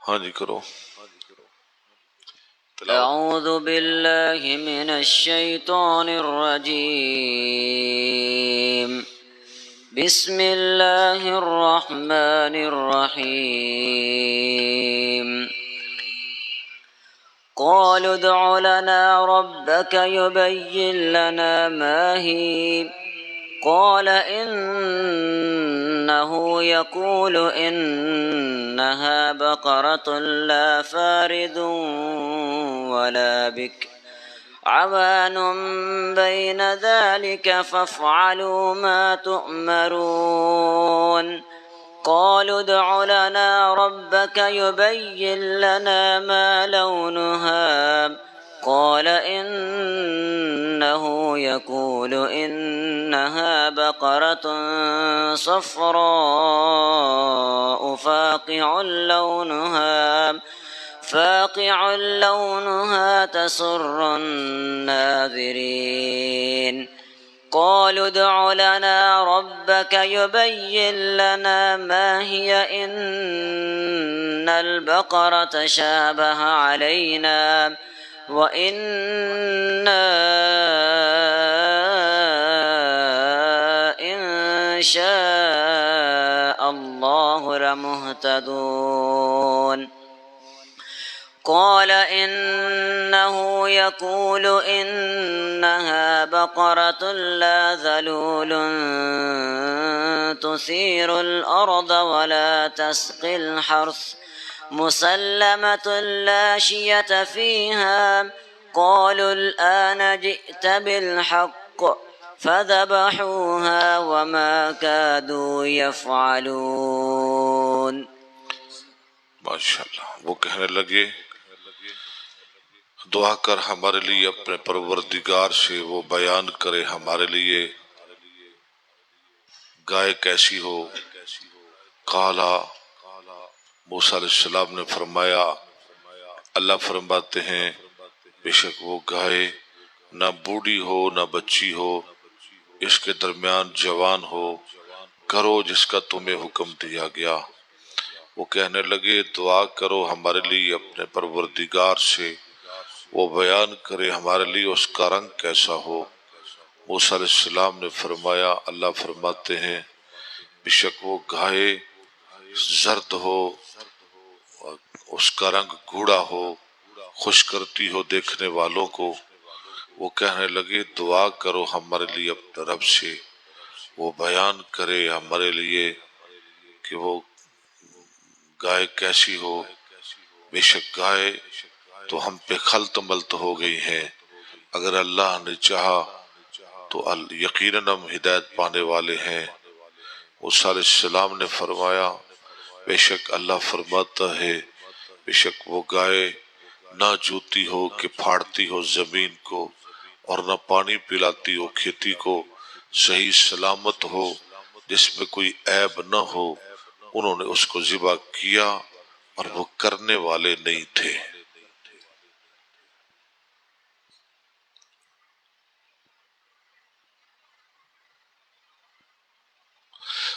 ہاں جی کرو تلاوت۔ أعوذ بالله من الشيطان الرجيم. بسم الله الرحمن الرحيم. قالوا ادع لنا ربك يبين لنا ما هي. قال إنه يقول إنها بقرة لا فارض ولا بكر عوان بين ذلك فافعلوا ما تؤمرون. قالوا ادع لنا ربك يبين لنا ما لونها. قال إنه يقول إنها بقرة صفراء فاقع لونها تسر الناظرين. قالوا ادع لنا ربك يبين لنا ما هي إن البقرة شابه علينا وإنا إن شاء الله لمهتدون. قال إنه يقول إنها بقرة لا ذلول تثير الأرض ولا تسقي الحرث مسلمة لا شية فيها. قالوا الآن جئت بالحق فذبحوها وما كادوا يفعلون. ماشاءاللہ۔ وہ کہنے لگے دعا کر ہمارے لیے اپنے پروردگار سے، وہ بیان کرے ہمارے لیے گائے کیسی ہو۔ قالا، موسیٰ علیہ السلام نے فرمایا، اللہ فرماتے ہیں بے شک وہ گائے نہ بوڑھی ہو نہ بچی ہو، اس کے درمیان جوان ہو، کرو جس کا تمہیں حکم دیا گیا۔ وہ کہنے لگے دعا کرو ہمارے لیے اپنے پروردگار سے، وہ بیان کرے ہمارے لیے اس کا رنگ کیسا ہو۔ موسیٰ علیہ السلام نے فرمایا، اللہ فرماتے ہیں بے شک وہ گائے زرد ہو، اس کا رنگ گھوڑا ہو، خوش کرتی ہو دیکھنے والوں کو۔ وہ کہنے لگے دعا کرو ہمارے لیے اپنے رب سے، وہ بیان کرے ہمارے لیے کہ وہ گائے کیسی ہو۔ بے شک گائے تو ہم پہ خلط ملط ہو گئی ہیں، اگر اللہ نے چاہا تو یقیناً ہم ہدایت پانے والے ہیں۔ موسیٰ علیہ السلام نے فرمایا بے شک اللہ فرماتا ہے بے شک وہ گائے نہ جوتی ہو کہ پھاڑتی ہو زمین کو، اور نہ پانی پلاتی ہو کھیتی کو، صحیح سلامت ہو جس میں کوئی عیب نہ ہو۔ انہوں نے اس کو ذبح کیا اور وہ کرنے والے نہیں تھے۔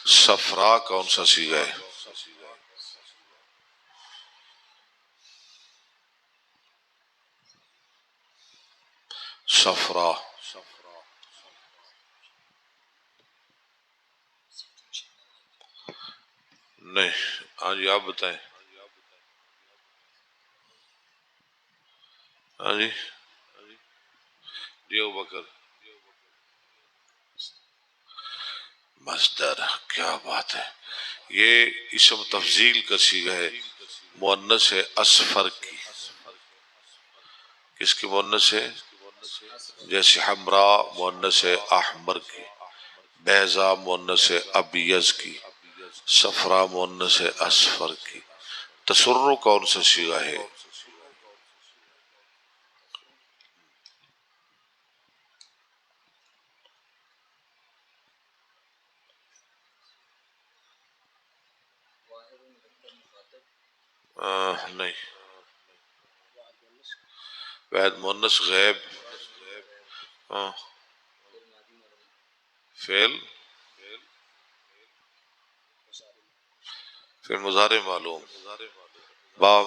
صفرا کون سا صیغہ ہے؟ صفرا نہیں، ہاں جی آپ بتائیں۔ ہاں جی ابو بکر مصدر، کیا بات ہے۔ یہ اسم تفضیل کا صیغہ ہے، مؤنث ہے اصفر کی۔ کس کی مؤنث ہے؟ جیسے حمراء مؤنث ہے احمر کی، بیضاء مؤنث ہے ابیض کی، صفرا مؤنث ہے اصفر کی۔ تسرو کون سا صیغہ ہے؟ نہیں، واحد مؤنث غیب، فعل مضارع معلوم، باب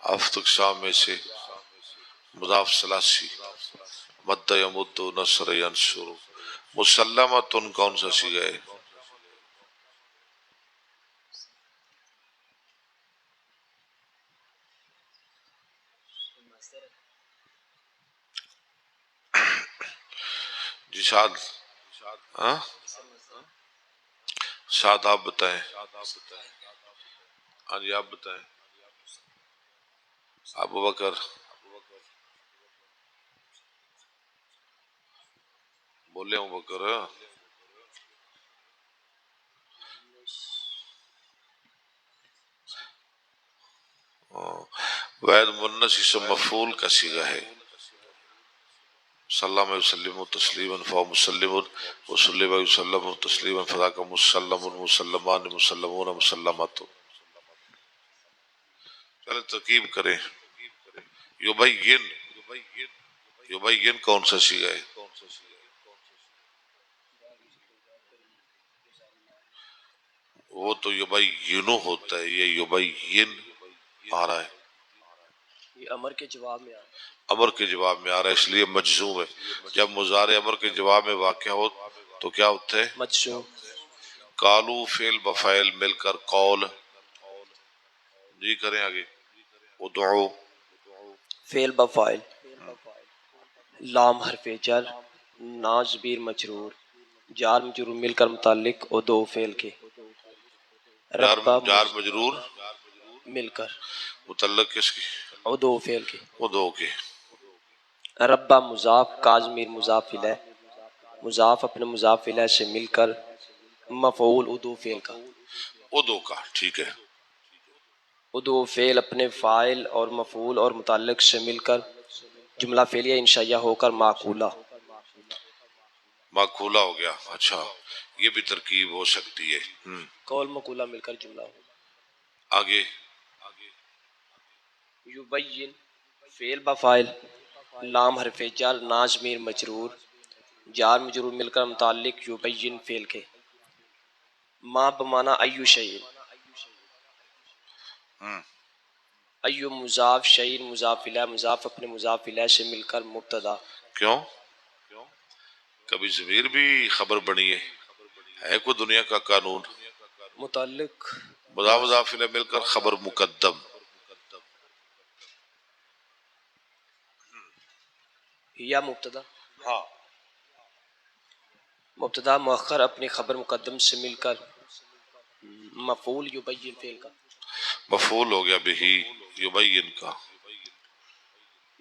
آفتق شام میں سے مضاف سلاسی مد یمد نصر ینصر مسلمتن کون سا صیغہ ہے؟ جی شاد، ہاں شاد آپ بتائیں، ہاں جی آپ بتائیں، ابو بکر بولے ابو بکر، وید منس اسم مفعول کا صیغہ ہے، سلم وسلم تسلیما فهو مسلم وسلم وسلم تسلیما فذاک مسلم مسلمان مسلمون مسلمات۔ چلے ترکیب کریں، یبین، یبین کون سا صیغہ ہے؟ وہ تو یبینو ہوتا ہے، یہ یبین آ رہا ہے، یہ امر کے جواب میں آ رہا ہے، امر کے جواب میں آ رہا ہے، اس لیے مجزوم ہے۔ جب مضارع امر کے جواب میں واقع ہو تو کیا ہوتا ہے؟ مجزوم۔ کالو فعل بفعل مل کر قول، جی کریں آگے، ادعو، فعل بفاعل، لام حرف جر، نا ضمیر مجرور، جار مجرور مل کر متعلق اور دو فعل کے، ربا جار مجرور مل کر متعلق کس کی؟ اور دو فعل کے، وہ دو کے، ربا مضاف، کاظمیر مضاف الیہ، مضاف اپنے مضاف الیہ سے مل کر مفعول ادو فعل کا، وہ دو کا، ٹھیک ہے، ادو فعل اپنے فاعل اور مفعول اور متعلق سے مل کر جملہ فعلیہ انشائیہ ہو کر معقولہ، معقولہ ہو گیا، اچھا یہ بھی ترکیب ہو سکتی ہے۔ قول مقولہ مل کر جملہ ہو۔ آگے یبین فعل بفاعل، لام حرف جر، نا ضمیر مجرور، جار مجرور مل کر متعلق یبین فعل کے، ما بمانا ایو شیء، ایو مضاف، شیء مضاف الیہ، مضاف اپنے مضاف الیہ سے مل کر مبتدا، کیوں کبھی ضمیر بھی خبر بنی ہے کوئی دنیا کا قانون؟ متعلق مضاف مضاف الیہ مل کر خبر مقدم، یا مبتدا، ہاں مبتدا مؤخر اپنی خبر مقدم سے مل کر مفعول یبین فعل کا، مفعول ہو گیا بہی یبین کا،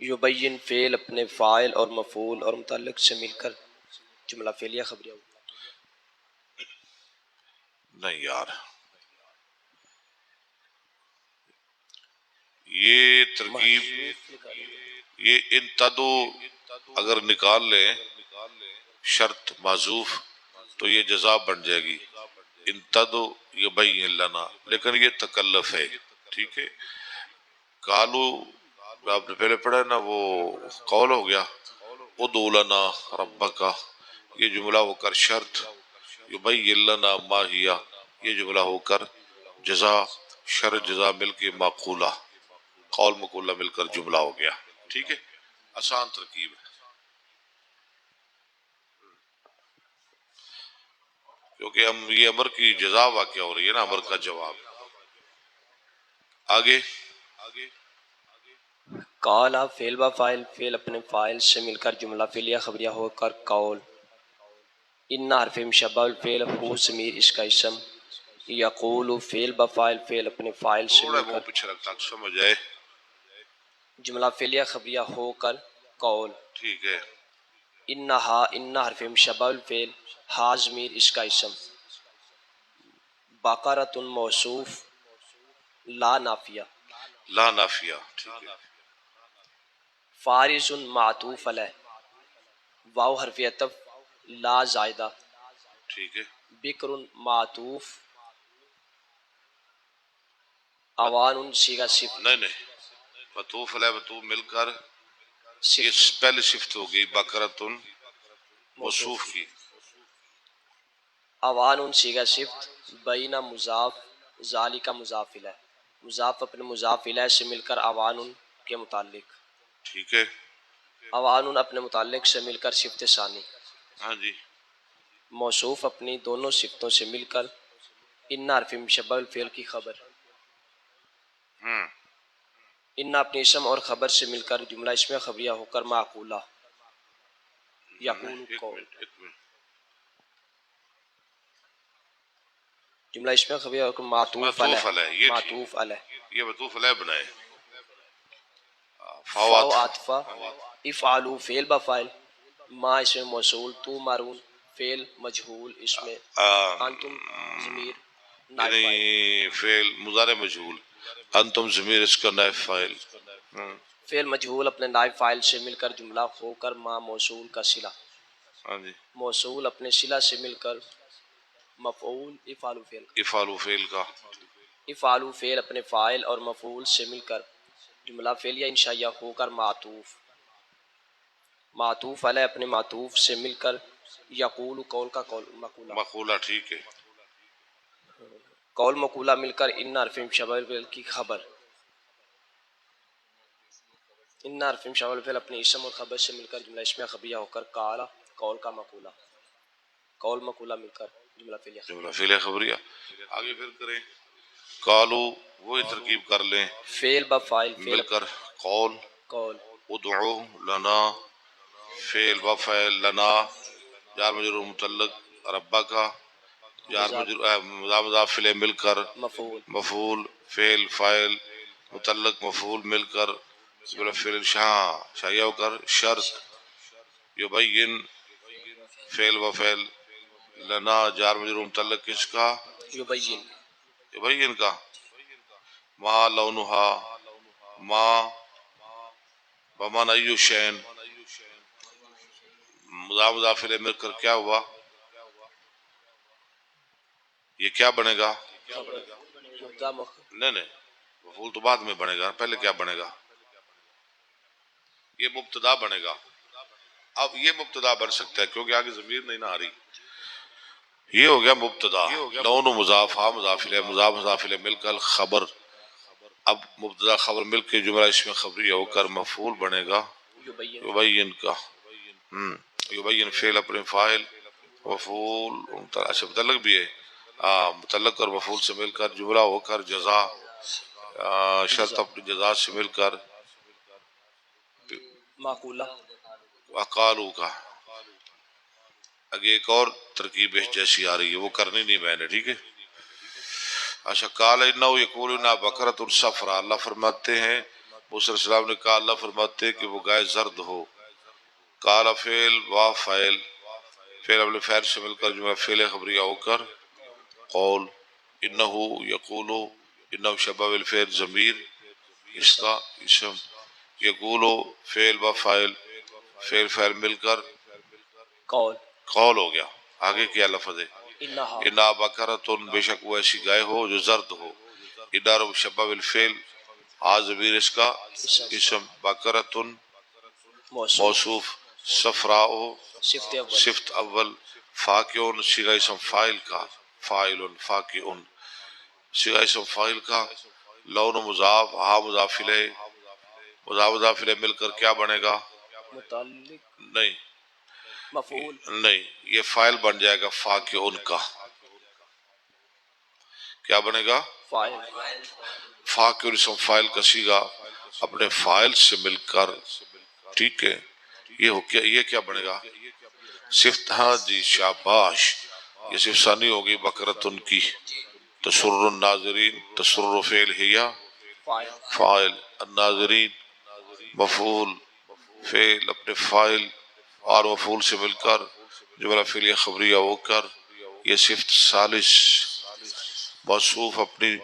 یبین فعل اپنے فاعل اور مفعول اور متعلق سے مل کر جملہ فعلیہ خبریہ ہو۔ نہیں یار یہ ترکیب، یہ ان تدو اگر نکال لیں شرط معذوف تو یہ جزا بن جائے گی، ان تدو یبین لنا، لیکن یہ تکلف ہے، ٹھیک ہے۔ کالو آپ نے پہلے پڑھا ہے نا، وہ قول ہو گیا، ادعو لنا ربکا، یہ جملہ ہو کر شرط، یبین لنا ما ہیا، یہ جملہ ہو کر جزا، شرط جزا مل کے معقولہ، قول مقولہ مل کر جملہ ہو گیا، ٹھیک ہے، آسان ترکیب ہے، کیونکہ ہم یہ امر کی جزا واقع ہو رہی ہے نا، امر کا جواب۔ آگے قالا فعل بفاعل، فعل اپنے فاعل سے مل کر جملہ فعلیہ خبریہ ہو کر قول، ان حرف مشبہ الفعل ہو ضمیر اس کا اسم، یقول فعل بفاعل، فعل اپنے فاعل سے تھوڑا مل منہ کر پیچھے رکھتا سمجھ آئے، جملہ فعلیہ خبریہ ہو کر قول، ٹھیک ہے، انہا، ان حرف مشبہ الفعل، ہا ضمیر اس کا اسم، بقرۃ موصوف، لا نافیہ، لا نافیہ، ٹھیک ہے، فارس معطوف علیہ، واو حرف عطف، لا زائدہ، ٹھیک ہے، بکر معطوف، اوان صیغہ صفت، نہیں نہیں، مطوف علیہ مطوف مل کر یہ صفت پہلی صفت ہو گئی بقرۃ موصوف کی، اوان صیغہ صفت، بین مضاف، ذالک مضاف الیہ، مضاف اپنے مضاف الیہ سے مل کر اوان کے متعلق، ٹھیک ہے، اوان اپنے متعلق سے مل کر صفت ثانی، ہاں جی، موصوف اپنی دونوں صفتوں سے مل کر ان حرف مشبہ الفعل کی خبر، ان اپنے اسم اور خبر سے مل کر جملہ اسم خبریہ ہو کر معقولہ، یقول ایک قول، منٹ ایک منٹ، جملہ اسم خبریہ ہو کر معطوف معطوف علیہ، علیہ، یہ معطوف علیہ، یہ معطوف علیہ بنائے، فاو فوات، عاطفہ، افعلوا فعل بفاعل، ما اسم موصول، تو مارون فعل مجہول، اسم انتم ضمیر نائب فاعل، یعنی فعل مضارع مجہول، انتم ضمیر اس کا نائب فاعل، فعل مجہول اپنے نائب فاعل سے مل کر جملہ ہو کر ما موصول کا صلہ، ہاں جی، موصول اپنے صلہ سے مل کر مفعول افعلوا فعل، افعال و فعل کا، افعلوا فعل اپنے فاعل اور مفعول سے مل کر جملہ فعلیہ انشائیہ ہو کر معطوف، معطوف علیہ اپنے معطوف سے مل کر یقول قول کا قول مقولہ، مقولہ، ٹھیک ہے، قول مقولہ مل کر ان حرف مشبہ الفعل کی خبر، ان حرف مشبہ الفعل اپنے اسم اور خبر سے مل کر جملہ اسمیہ خبریہ ہو کر قال قول کا مقولہ، قول مقولہ مل کر جملہ فعلیہ خبریہ، جملہ فعل خبریہ، آگے پھر کریں، قالو وہی ترکیب کر لیں فعل بفاعل، مل فعل کر، قول، قول، ادعو لنا، فعل بفعل لنا، جار مجرور متعلق ربا کا، جار مضاف الیہ مل کر مفعول، مفعول، فعل فاعل متعلق مفعول مل کر جملہ فعل شایع ہو کر شرط، یبین فعل وفعل لنا جار مجرور متعلق کس کا، یبین، یبین کا، ما لونہا، ما بمان ایو شین، مضاف الیہ مل کر کیا ہوا، یہ کیا بنے گا، مبتدا نہیں مفعول تو بعد میں بنے گا، پہلے کیا بنے گا، یہ مبتدا بنے گا، اب یہ مبتدا بن سکتا ہے کیونکہ آگے ضمیر نہیں نہ آ رہی، یہ ہو گیا مبتدا، لون و مضاف، ہاں مضاف الیہ، مضاف الیہ مل کر خبر، اب مبتدا خبر مل کے جملہ اس میں خبری ہو کر مفعول بنے گا، یبین، یبین کا، یبین فعل اپنے فاعل، مفعول اچھا متعلق بھی ہے، متعلق اور مفعول سے مل کر جملہ ہو کر جزا، شرط اپنی جزا سے مل کر معقولہ، وقالو کا، آگے ایک اور ترکیب جیسی آ رہی ہے وہ کرنی نہیں میں نے، ٹھیک ہے، اچھا، قال انہ یقول انہا بکرۃ صفرا، اللہ فرماتے ہیں، موسیٰ علیہ السلام نے کہا اللہ فرماتے ہیں کہ وہ گائے زرد ہو، قال فعل و فعل، فعل اپنے فعل سے مل کر جملہ فعل خبریہ ہو کر قول، انہ یقول، انہ شبہ بالفعل ضمیر اس کا اسم، یقول فعل و فعل، فعل فعل مل کر قول، قول ہو گیا، آگے کیا لفظ ہے، انہا، انا بکرتن، بے شک وہ ایسی گائے ہو جو زرد ہو، ادار شبہ بالفعل، ضمیر اس کا اسم، بکرتن موصوف، موصوف، صفراء صفت اول، صفت اول، فاقعون صیغہ اسم فاعل کا، فاعل فاقعون صیغہ اسم فاعل کا، لون مضاف، ہا مضاف الیہ، مضاف الیہ مل کر کیا بنے گا، متعلق نہیں مفعول، نہیں، یہ فاعل بن جائے گا فاقعون کا، کیا بنے گا، فاعل، فاقع اسم فاعل کا صیغہ اپنے فاعل سے مل کر، ٹھیک ہے، یہ کیا بنے گا، صفت، ہاں جی شاباش، یہ صفت ثانی ہوگی بکرتن کی، تسر الناظرین، تسر فعل ہیا فاعل، فاعل، الناظرین مفعول، فعل اپنے فاعل اور مفعول سے مل کر جملہ فعلیہ خبریہ ہو کر یہ صفت ثالث موصوف اپنی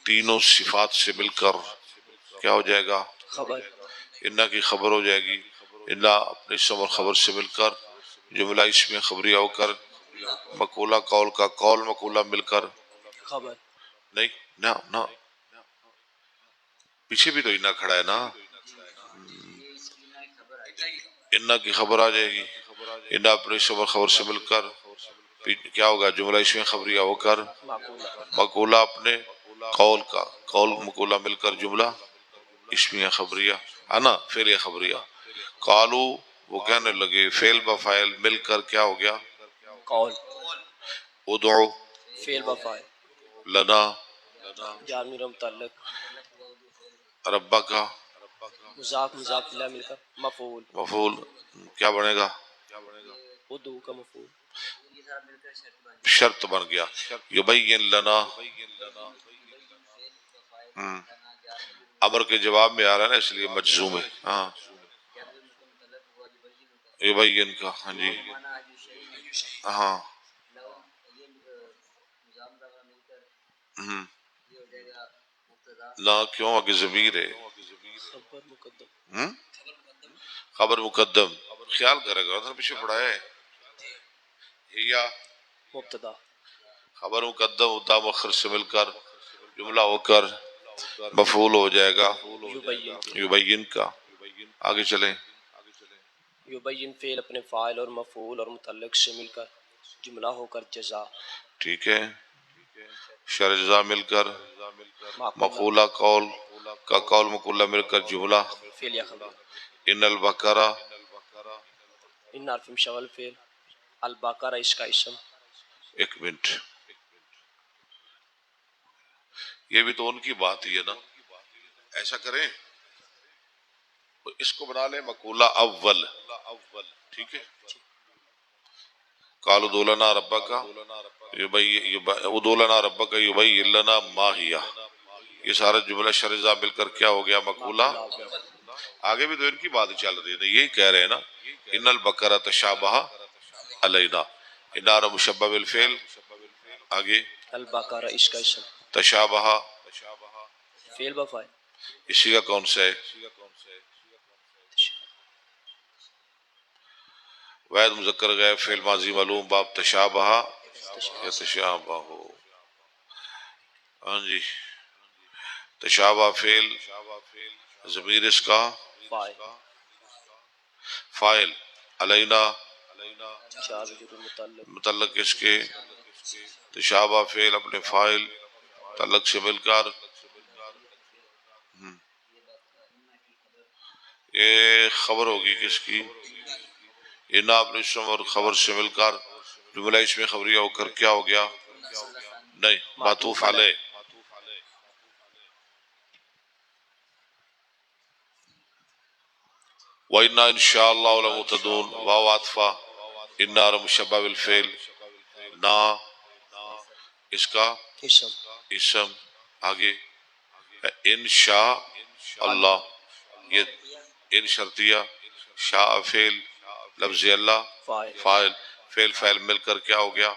تینوں صفات سے مل کر کیا ہو جائے گا، خبر، انہ کی خبر ہو جائے گی، انہ اپنے اسم اور خبر سے مل کر جملہ اسم خبریہ ہو کر مقولہ قول کا قول مقولہ مل کر، خبر، نہیں نہ پیچھے بھی تو انہ کھڑا ہے نا، انہ کی خبر آ جائے گی، انہ اپنے اسم اور خبر سے مل کر کیا ہوگا، جملہ اسم خبریہ ہو کر معقولہ، مقولہ اپنے قول کا قول مقولہ مل کر جملہ اسمیہ خبریہ ہے نا، فعلیہ خبریہ. قالو وہ کہنے لگے، فعل بفعل مل کر کیا ہو گیا؟ قول ادعو فعل بفائل لنا جار مجرور متعلق ربک مضاف مضاف الیہ مل کر مفعول مفعول کیا بنے گا؟ ادعو کا مفعول شرط بن گیا. یبین لنا امر کے جواب میں آ رہا ہے نا، اس لیے مجزوم ہے. ہاں یبین کا، ہاں جی ہاں لا کیوں آگے ضمیر ہے؟ خبر مقدم خبر مقدم خیال کرے گا، پیچھے پڑھایا ہے. یا مبتدا خبر مقدم ہوتا مؤخر سے مل کر جملہ ہو کر مفعول ہو جائے گا یبین یبین کا. آگے چلیں. یبین فعل اپنے فاعل اور مفعول اور متعلق سے مل کر جملہ ہو کر جزا ٹھیک ہے. شر جزا مل کر معقولہ مقولہ قول کا قول مقولہ مل کر جملہ. فعل یا خبر ان البقرہ ان حرف مشغل فعل البقرہ اس کا اسم ایک منٹ، یہ بھی تو ان کی بات ہی ہے نا. ایسا کریں اس کو بنا لیں مقولہ اول. ٹھیک ہے. قالوا ادع لنا ربک ادع لنا ربک یبین لنا ما ہی. یہ سارا جملہ شرزہ مل کر کیا ہو گیا؟ مقولہ. آگے بھی تو ان کی بات چل رہی ہے، یہی کہہ رہے ہیں نا. ان البقرہ تشابہ علینا، انار مشبہ بالفعل. آگے البقرہ اس کا اسم تشابہ فعل بفائل اسی کا کون سا ہے؟ واحد مذکر غائب فعل ماضی معلوم باب تشابہ یا تشابہ ہو. ہاں جی تشابہ فعل ضمیر اس کا فاعل فاعل علینا جار مجرور متعلق متعلق اس کے تشابہ فعل اپنے فاعل تعلق سے مل کر یہ خبر ہوگی کس کی؟ ان اپنے اسم اور خبر سے مل کر جملہ اس میں خبریہ ہو کر کیا ہو گیا؟ نہیں معطوف علیہ. وَإِنَّا إِن شَاءَ اللَّهُ لَمُهْتَدُونَ واو عاطفہ اِنَّا مشبہ بالفعل نا اس کا اسم. آگے انشاء اللہ یہ ان شرطیہ شاء فعل لفظ اللہ فاعل فعل فاعل مل کر کیا ہو گیا؟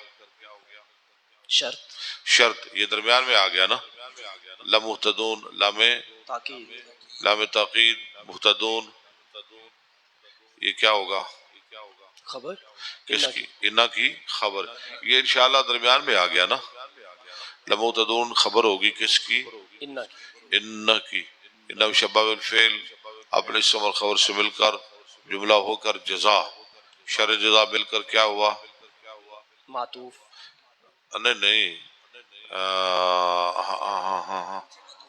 شرط شرط. یہ درمیان میں آ گیا نا. لمحتدون تاکید لام تاکید محتدون یہ کیا ہوگا؟ خبر کس کی؟ انا کی خبر. یہ انشاءاللہ درمیان میں آ گیا نا. لمحتدون خبر ہوگی کس کی؟ انا کی. انا مشبہ بالفعل اپنے اسم اور خبر سے مل کر جملہ ہو کر جزا شر جزا مل کر کیا ہوا؟ معطوف نہیں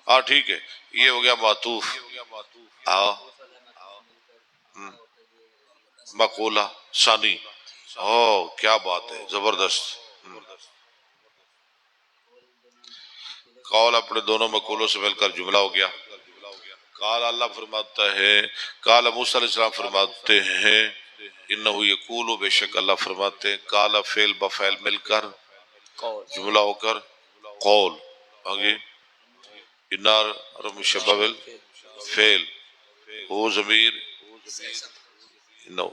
ہاں ٹھیک ہے یہ ہو گیا معطوف. مقولہ ثانی. کیا بات ہے، زبردست. قول اپنے دونوں مقولوں سے مل کر جملہ ہو گیا. قال اللہ فرماتا ہے، قال موسیٰ علیہ السلام فرماتے ہیں انہو یقول بے شک اللہ فرماتے ہیں قال فعل بفعل مل کر جملہ ہو کر قول. آگے انار مشبہ بالفعل وہ ضمیر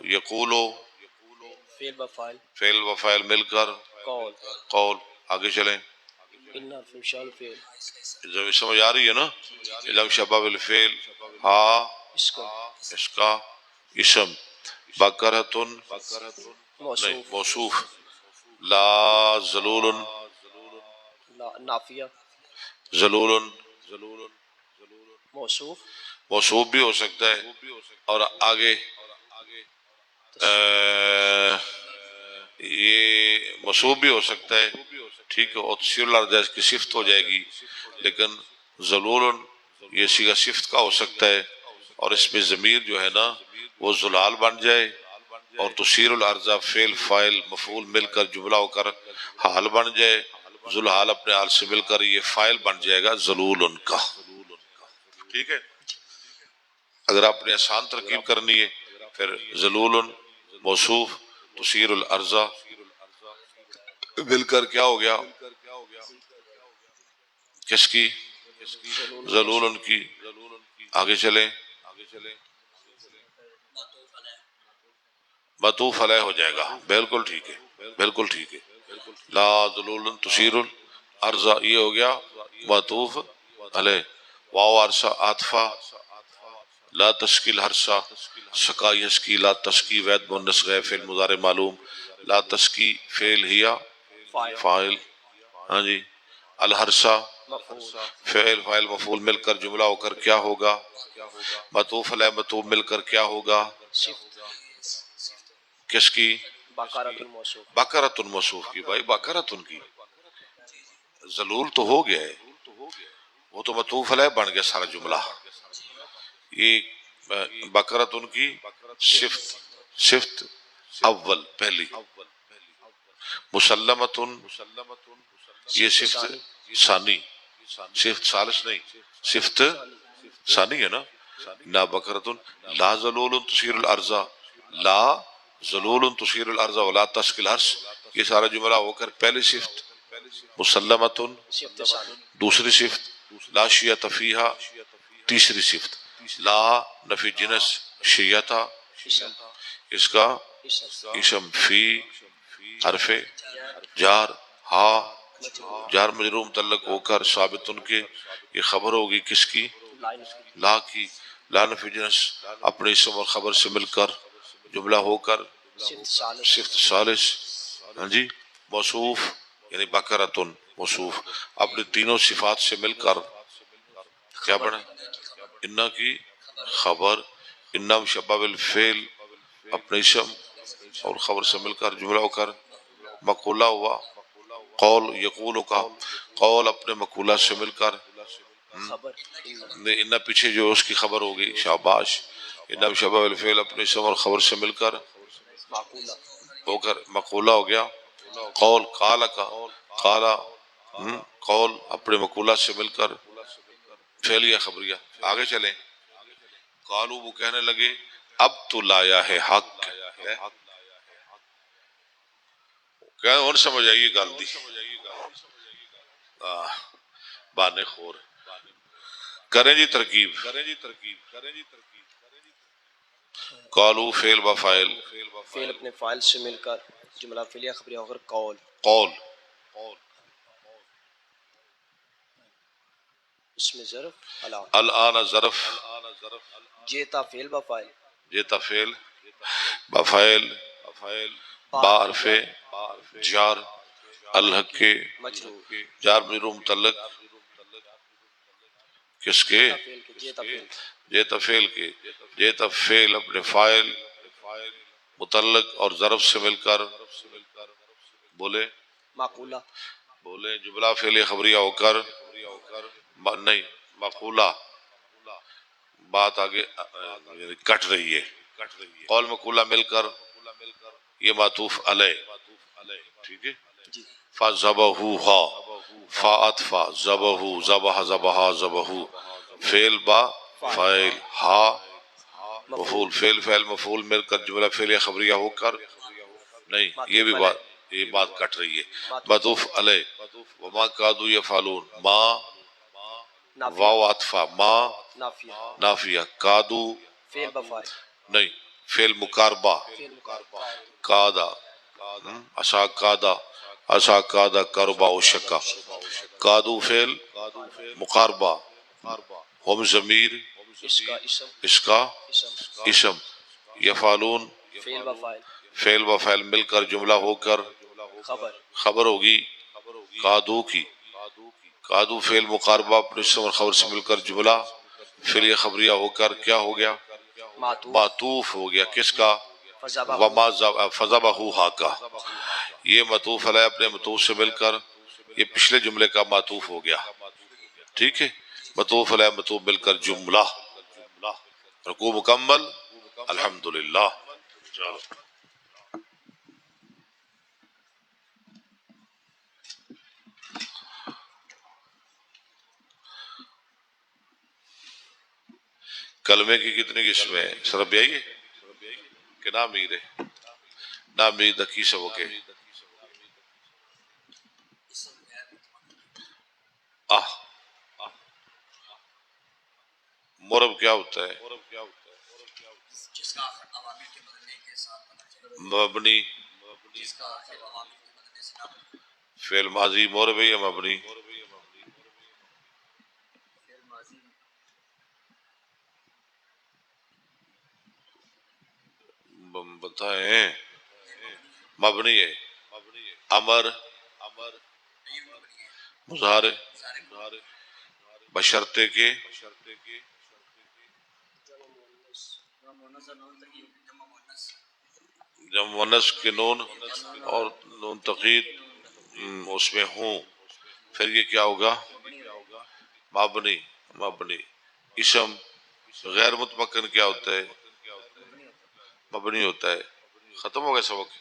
یقولو فعل وفعل مل کر قول. آگے چلیں. جب سمجھ آ رہی ہے نا. علم شبہ بالفعل ہاں اس کا اسم بقرۃن نہیں موصوف لا ذلول نافیہ ذلول موصوف بھی ہو سکتا ہے اور آگے یہ موصوف بھی ہو سکتا ہے ٹھیک ہے، اور تسیر الارض اس کی صفت ہو جائے گی، لیکن ذلول یہ صیغہ صفت کا ہو سکتا ہے، اور اس میں ضمیر جو ہے نا وہ ذلال بن جائے، اور تسیر الارض فعل فاعل مفعول مل کر جملہ ہو کر حال بن جائے، ذوالحال اپنے حال سے مل کر یہ فاعل بن جائے گا ذلول کا. ٹھیک ہے، اگر آپ نے آسان ترکیب کرنی ہے پھر ذلول موصوف تسیر الارض مل کر کیا ہو گیا، کس کی، ذلول کی. آگے چلیں، معطوف علیہ ہو جائے گا. بالکل ٹھیک ہے، بالکل ٹھیک ہے. لا ذلول تسیر الارض یہ ہو گیا معطوف علیہ. واو عرصہ عاطفہ، لا تشکیل ہرسا سکا یسکی، لا تشکی وید مونس غیر فعل مضارع معلوم، لا تشکی فعل ہیا فاعل. ہاں جی، الہرسا فعل فاعل مفعول مل کر جملہ ہو کر کیا ہوگا، معطوف علیہ معطوف مل کر کیا ہوگا، کس کی، بقرۃ الموصوف. بقرۃ موصوف کی. بھائی بقرۃ کی ذلول تو ہو گیا ہے، وہ تو معطوف علیہ بن گیا سارا جملہ. یہ بقرۃ کی صفت اول پہلی، مسلمۃ یہ صفت ثانی، صفت ثالث نہیں، صفت ثانی ہے نا. لا بقرۃ لا ذلول تثیر الارض، لا ذلول تثیر الارض ولا تسقی الحرث، یہ سارا جملہ ہو کر پہلی صفت مسلمۃ، صفت ثانی. دوسری صفت لا شیعۃ فیہا، تیسری صفت لا نفی جنس شیعۃ، اسم اس کا اسم اسم فی حرف جار، ہا جار مجرور متعلق ہو کر ثابت ان کے، یہ خبر ہوگی کس کی، لائن لا کی. لا نفی جنس اپنے اسم اور خبر سے مل کر جملہ ہو کر صفت ثالث. صفت ثالث. ہاں جی، موصوف یعنی بقرۃ موصوف اپنے تینوں صفات سے مل کر کیا بنا، انا کی خبر، انا مشبہ بالفعل اپنے اسم اور خبر سے مل کر جملہ ہو کر مقولہ ہوا. قول یقول کا قول اپنے مقولہ سے مل کر، خبر انا پیچھے جو اس کی خبر ہوگی شاباش، انا مشبہ بالفعل اپنے اسم اور خبر سے مل کر معقولہ ہو کر مقولہ ہو گیا. قول قال کا قالا، قول اپنے مقولہ سے مل کر فعلیہ خبریہ. آگے چلیں، قالو وہ کہنے لگے اب تو لایا ہے حق ہے. کہنے ان سمجھ آئیے گال دی بانے خور. کریں جی ترکیب، قالو فعل و فاعل، فعل اپنے فاعل سے مل کر جملہ فعلیہ خبریہ ہو کر قول. قول اس میں ظرف الان. الان ظرف، جیتا فعل با فاعل. جیتا فعل بفعل با حرف جار الحق کے مجرور جار مجرور متعلق کس کے، فعل کے جیتا فعل جیتا فعل کے. جیتا فعل اپنے فاعل متعلق اور ظرف سے مل کر بولے معقولہ بولے جملہ فعلیہ خبریہ ہو کر نہیں مقولہ. بات آگے یعنی کٹ رہی ہے. قول مقولہ مل کر یہ معطوف علیہ. ٹھیک ہے، جی. فَذَبَحُوهَا فَأَطْفَى ذَبَحُوا ذَبَحَ ذَبَحَا ذَبَحُوا فعل با فاعل ہا مفعول، فعل فعل مفعول مل کر جملہ فعلیہ خبریہ ہو کر نہیں، یہ بھی بات یہ بات کٹ رہی ہے. معطوف علیہ وما کادوا یفعلون، ما واو عطفہ، ما نافیہ نافیہ، کادو فعل با فاعل نہیں، فعل مقاربہ، فعل مقاربہ کادا عسا کادا عسا کادا کربا و شکا. کادو فعل مقاربہ، ہم ضمیر اس کا اسم اس کا اسم اسم، یفعلون فعل با فاعل فعل و فعل مل کر جملہ ہو کر خبر خبر ہوگی کادو کی. کادو فعل مقاربہ اپنے اسم اور خبر سے مل کر جملہ فعلیہ خبریہ ہو کر کیا ہو گیا، معطوف معطوف ہو گیا کس کا، فذبح وما فذبحوها کا. یہ معطوف علیہ اپنے معطوف سے مل کر یہ پچھلے جملے کا معطوف ہو گیا، ٹھیک ہے، معطوف علیہ معطوف مل کر جملہ، رکوع مکمل، الحمدللہ۔ چلو کلمے کی کتنی قسمیں ہیں؟ سرب آئیے کہ نام میر ہے، نام میر دکی سبق ہے۔ آہ مرب کیا ہوتا ہے؟ مبنی فعل ماضی مرب ہے یا مبنی؟ بتائیں، مبنی ہے۔ امر مظاہرے بشرطے کے جب مونس کے نون اور نون تقید اس میں ہوں، پھر یہ کیا ہوگا؟ مبنی۔ مبنی اسم غیر متمکن کیا ہوتا ہے؟ مبنی ہوتا ہے۔ ختم ہو گیا سبق؟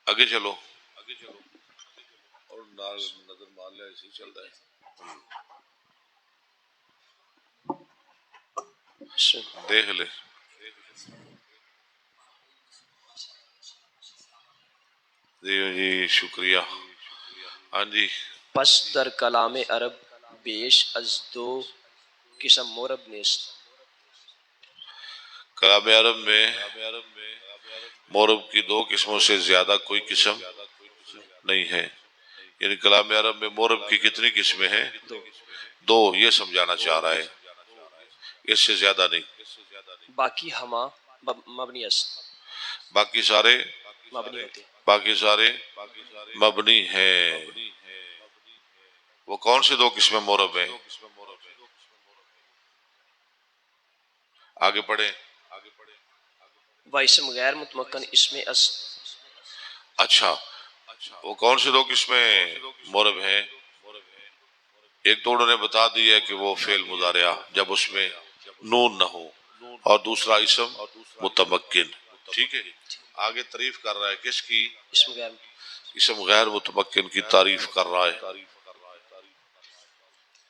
آگے چلو، اور نظر مان لے، ایسے ہی چل رہا ہے۔ دیکھ لے، جی شکریہ۔ ہاں جی، پس در کلام عرب بیش از دو قسم مرب نیست۔ کلام عرب میں مورب کی دو قسموں سے زیادہ کوئی قسم نہیں ہے۔ یعنی کلام عرب میں مورب کی کتنی قسمیں ہیں؟ دو، یہ سمجھانا چاہ رہا ہے، اس سے زیادہ نہیں۔ باقی ہما مبنی است، باقی سارے مبنی ہوتے ہیں۔ باقی سارے مبنی ہیں۔ وہ کون سے دو قسمیں مورب ہیں؟ آگے پڑھیں۔ و اسم غیر متمکن اسم است۔ اچھا، وہ کون سے دو قسمیں مورب ہیں؟ ایک تو انہوں نے بتا دیا کہ وہ فعل مضارعہ جب اس میں نون نہ ہو، اور دوسرا اسم متمکن، ٹھیک ہے۔ آگے تعریف کر رہا ہے کس کی؟ اسم غیر اسم غیر متمکن کی تعریف کر رہا ہے۔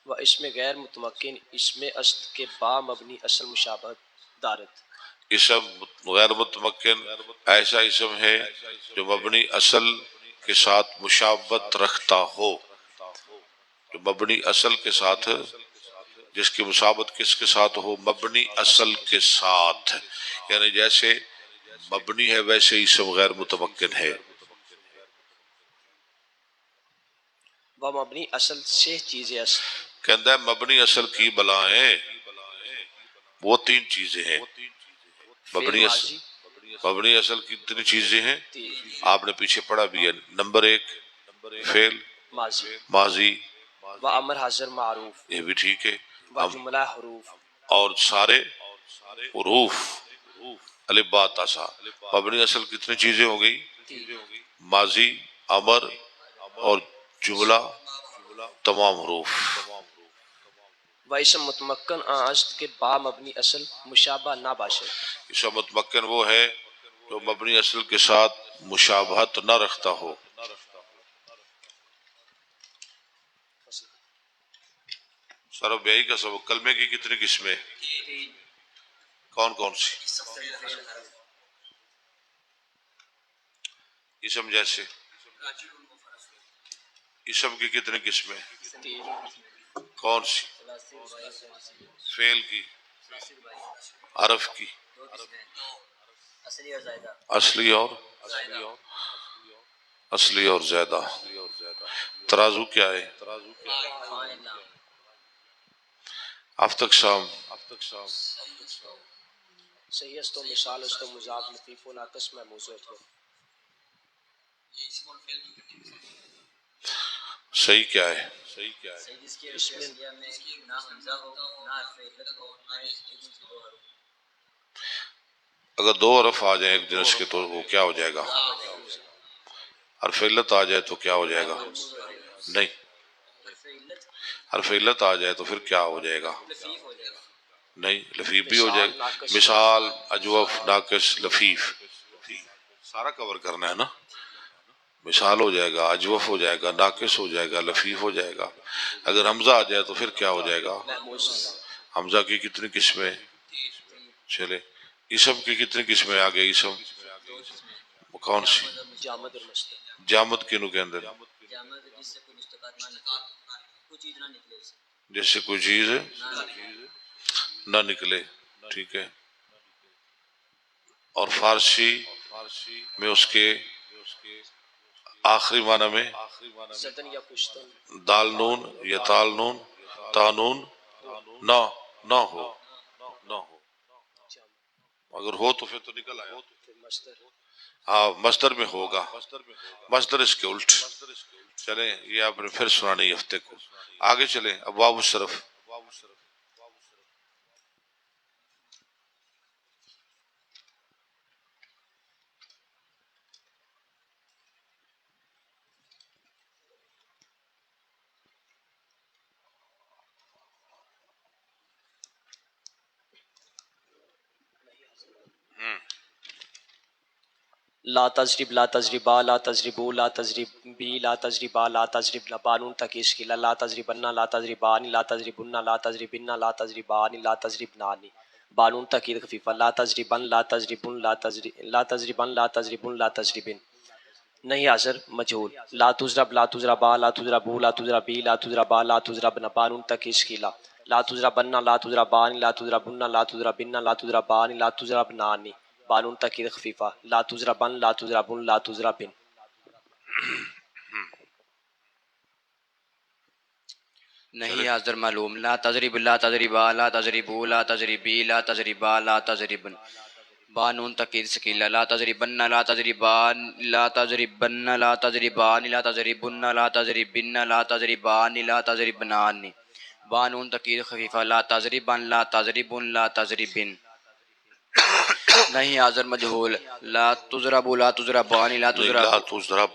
و اسم غیر متمکن اسم است کے با مبنی اصل مشابہت دارد۔ اسم غیر متمکن ایسا اسم ہے جو مبنی اصل کے ساتھ مشابہت رکھتا ہو، جو مبنی اصل کے ساتھ، جس کی مشابہت کس کے ساتھ ہو؟ مبنی اصل کے ساتھ، یعنی جیسے مبنی ہے ویسے اسم غیر متمکن ہے۔ و مبنی اصل سے چیزیں است۔ کہتا ہے مبنی اصل کی بلائیں وہ تین چیزیں ہیں۔ مبنی اصل کی کتنی چیزیں ہیں؟ آپ نے پیچھے پڑھا بھی ہے۔ نمبر ایک فعل ماضی، ماضی، و امر حاضر معروف، یہ بھی ٹھیک ہے، و جملہ حروف، اور سارے حروف الف با تا سا۔ مبنی اصل کتنی چیزیں ہو گئی؟ ماضی، امر اور جملہ، تمام حروف۔ و اسم متمکن است کے با مبنی اصل مشابہ نہ باشد۔ اسم متمکن وہ ہے جو مبنی اصل کے ساتھ مشابہت نہ رکھتا ہو۔ سرب بیائی کا سبق، کلمے کی کتنی قسمیں؟ کون کون سی؟ اسم جیسے اسم کی کتنی قسمیں؟ کون سی؟ فعل کی، حرف کی، اصلی اور زائدہ۔ ترازو کیا ہے؟ افتق شام، صحیح است و مثال است و مضاف لطیف و ناقص میں موضوع ہے۔ صحیح کیا ہے؟ اگر دو حرف آ جائیں ایک جنس کے تو وہ کیا ہو جائے گا؟ حرف علت آ جائے تو کیا ہو جائے گا؟ نہیں، حرف علت آ جائے تو پھر کیا ہو جائے گا؟ نہیں، لفیف بھی ہو جائے گا۔ مثال، اجوف، ناقص، لفیف، سارا کور کرنا ہے نا۔ مثال ہو جائے گا، اجوف ہو جائے گا، ناقص ہو جائے گا، لفیف ہو جائے گا۔ اگر حمزہ آ جائے تو پھر کیا ہو جائے گا؟ حمزہ کی کتنی قسمیں؟ چلے، اسم کی کتنی قسمیں آ گئی؟ اسم کون سی؟ جامد اور مصدر۔ جامد کنو کے اندر؟ جس سے کوئی چیز نہ نکلے، ٹھیک ہے۔ اور فارسی میں اس کے آخری معنی میں زدن یا کشتن۔ دال نون یا تال نون، تا نون نہ ہو، اگر ہو تو پھر تو نکل آیا۔ پھر مصدر۔ ہاں، مصدر میں ہوگا، مصدر اس کے الٹ۔ چلیں، یہ آپ نے پھر سنا نہیں ہفتے کو۔ آگے چلیں، ابواب الصرف۔ لا تضرب، لا تضربا، لا تضربو، لا تضربی، لا تضربا، لا تضربن، بانون تکیس کی لا تضربن، لا تضربان، لا تضربن، لا تضربن، لا تضربان، لا تضربنان، بانون تکید خفیفہ، لا تضربن، لا تضربن، لا تضربن، لا تضربن، لا تضربن۔ نہیں حاضر مجہول، لا تضرب، لا تضربا، لا تضربو، لا تضربی، لا تضربا، لا تضربن، بانون تکیس کی لا تضربن، لا تضربان، لا تضربن، لا تضربن، لا تضربان، لا تضربنان، بانون تکید خفیفہ، لا تضربن، لا تضربن، لا تضربن۔ نہیں حاضر معلوم، لا تضرب، لا تضربا، لا تضربو، لا تضربی، لا تضربا، لا تضربن، بانون تکید سکیلا، لا تضربن، لا تضربان، لا تضربن، لا تضربان، لا تضربن، لا تضربن، لا تضربان، لا تضربنان، بانون تکید خفیفہ، لا تضربن، لا تضربن، لا تضربن۔ نہیں حاضر مجہول، لا تضرب، لا تضربان، لا نہیں، تضرب، لا تضرب،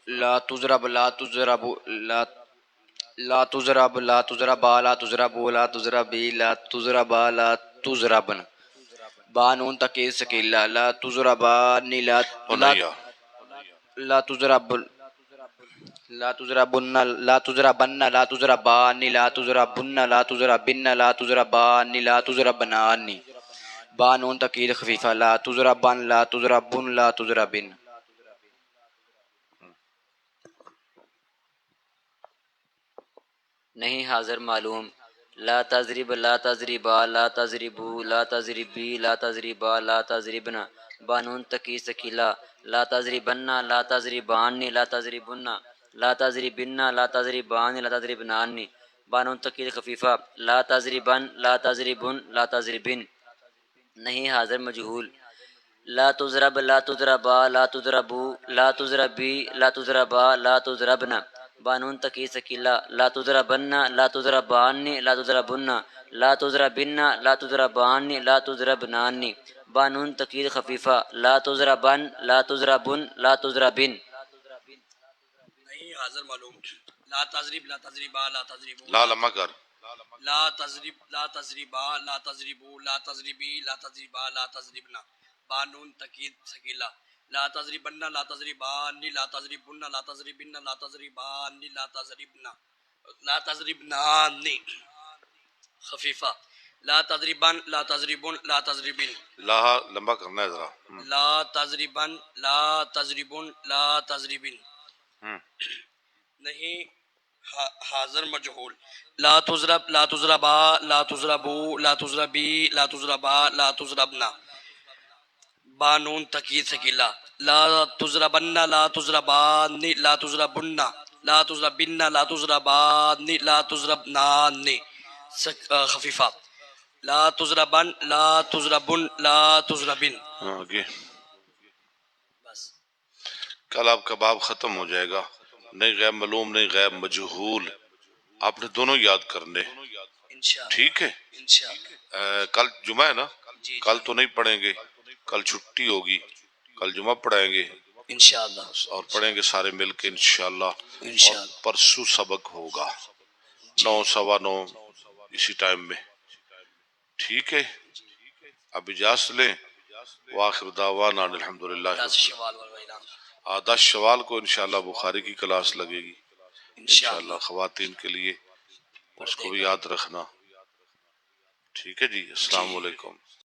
لا تضرب، لا تضرب، لا تضرب، لا تضربا، لا تضربو، لا تضربی، لا تضربا، لا تضربن، بانون تکید سکیلا، لا تضربان، اور نہیں آ لا تضرب، لا تضربن، لا تضربن، لا تضربان، لا تضربن، لا تضربن، لا تضربان، لا تضربنان، بانون تکید خفیفہ، لا تضربن، لا تضربن، لا تضربن۔ نہیں حاضر معلوم، لا تضرب، لا تضربا، لا تضربو، لا تضربی، لا تضربا، لا تضربنا، بانون تکی سکیلا، لا تضربن، لا تضربان، لا تضربن، لا تضربن، لا تضربان، لا تضربنان، بانون تکی خفیفہ، لا تضربن، لا تضربن، لا تضربن۔ نہیں حاضر مجہول، لا تضرب، لا تضربا، لا تضربو، لا تضربی، لا تضربا، لا تضربنا، بانون تکی سکیلا، لا تضربن، لا تضربان، لا تضربن، لا تضربن، لا تضربان، لا تضربنان، بانون تکید خفیفہ، لا تضربن، لا تضربن، لا تضربن۔ نہیں حاضر معلوم، لا تضرب، لا تضربا، لا تضربو، لا لمحہ کر، لا تضرب، لا تضربا، لا تضربو، لا تضربی، لا تضربا، لا تضربنا، بانون تکید سکیلا، لا تضربن، لا تضربان، لا تضربن، لا تضربن، لا تضربان، لا تضربنا، لا تضربنان، خفیفہ، لا تضربن، لا تضربن، لا تضربن، لا لمبا کرنا ہے ذرا۔ لا تضربن، لا تضربن، لا تضربن۔ نہیں حاضر مجہول، لا تضرب، لا تضربا، لا تضربو، لا تضربی، لا تضربا، لا تضربنا، بانون تکید سکیلا، لا تضربن، لا تضربان، لا تضربن، لا تضربن، لا تضربان، لا تضربنان، خفیفہ، لا تضربن، لا تضربن، لا تضربن۔ آگے بس کل آپ کا باب ختم ہو جائے گا۔ نہیں غیب معلوم، نہیں غیب مجہول، آپ نے دونوں یاد کرنے، انشاءاللہ، ٹھیک ہے۔ انشاءاللہ، کل جمعہ ہے نا، جی کل تو نہیں پڑھیں گے، کل چھٹی ہوگی، کل جمعہ پڑھائیں گے۔ انشاءاللہ اور پڑھیں گے سارے مل کے انشاءاللہ. انشاءاللہ. اور پرسوں سبق ہوگا 9:15 اسی ٹائم میں. ٹھیک ہے، اب اجازت لیں. وآخر دعوانا الحمدللہ. 10 شوال والویلام 10 شوال کو انشاءاللہ بخاری کی کلاس لگے گی انشاءاللہ انشاءاللہ. خواتین کے لیے، اس کو بھی یاد رکھنا. ٹھیک ہے جی، السلام علیکم.